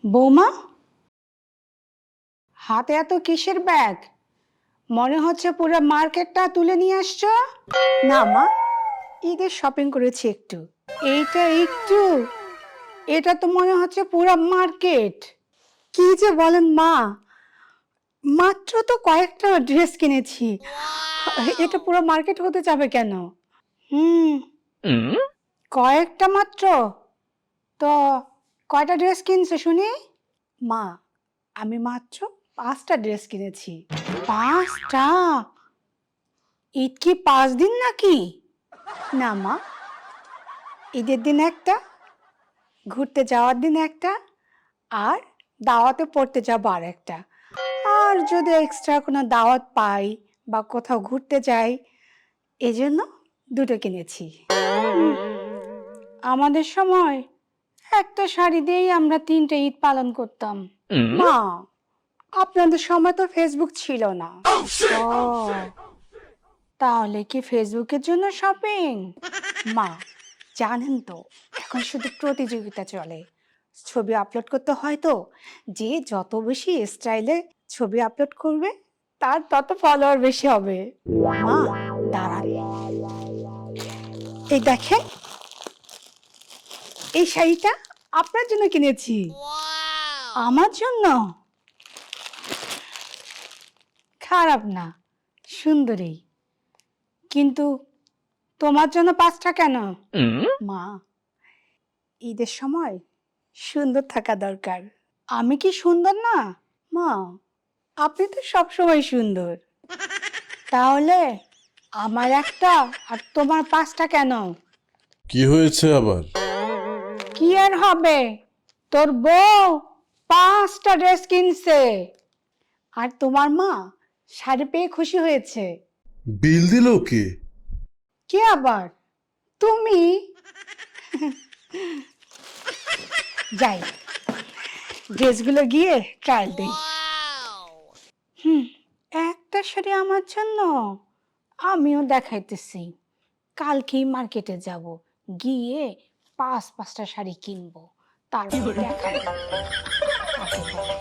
বৌমা, হাতে এত কিসের ব্যাগ? মনে হচ্ছে পুরো মার্কেটটা তুলে নিয়ে আসছো। না মা, ঈদের শপিং করেছি একটু। এইটা একটু? এটা তো মনে হচ্ছে পুরো মার্কেট। কি যে বলেন মা, মাত্র তো কয়েকটা ড্রেস কিনেছি, এটা পুরো মার্কেট হতে যাবে কেন? হুম, কয়েকটা মাত্র? তো কয়টা ড্রেস কিনছে শুনি? মা, আমি মাত্র 5টা ড্রেস কিনেছি। 5টা? ঈদ কি 5 দিন নাকি? না মা, ঈদের দিন একটা, ঘুরতে যাওয়ার দিন একটা, আর দাওয়াতে পড়তে যাবো আর একটা। আর যদি এক্সট্রা কোনো দাওয়াত পাই বা কোথাও ঘুরতে যাই, এজন্য 2টো কিনেছি। আমাদের সময় একটা শাড়ি দিয়েই আমরা 3টে ঈদ পালন করতাম। মা, আপনাদের সময় তো ফেসবুক ছিল না। ও, তাহলে কি ফেসবুকের জন্য শপিং? মা, জানেন তো এখন শুধু প্রতিযোগিতা চলে। ছবি আপলোড করতে হয় তো, যে যত বেশি স্টাইলে ছবি আপলোড করবে তার তত ফলোয়ার বেশি হবে। মা, দাঁড়ান, এই দেখেন, এই শাড়িটা আপনার জন্য কিনেছি। আমার জন্য? খারাপ না, সুন্দরী, কিন্তু তোমার জন্য 5টা কেন? মা, ঈদের সময় সুন্দর থাকা দরকার। আমি কি সুন্দর না? মা, আপনি তো সবসময় সুন্দর। তাহলে আমার একটা আর তোমার 5টা কেন? কি হয়েছে আবার? কি আর হবে, তোর বউ 5টা ড্রেস কিনছে, আর তোমার মা শাড়ি পেয়ে খুশি হয়েছে। বিল দিল কে? কে আবার? তুমি। যাই, ড্রেসগুলো গিয়ে ট্রায়াল দিই। একটা শাড়ি আমার জন্য? আমিও দেখাইতেছি, কালকেই মার্কেটে যাব, গিয়ে 5টা শাড়ি কিনবো, তারপর দেখাবো কাকে বলে।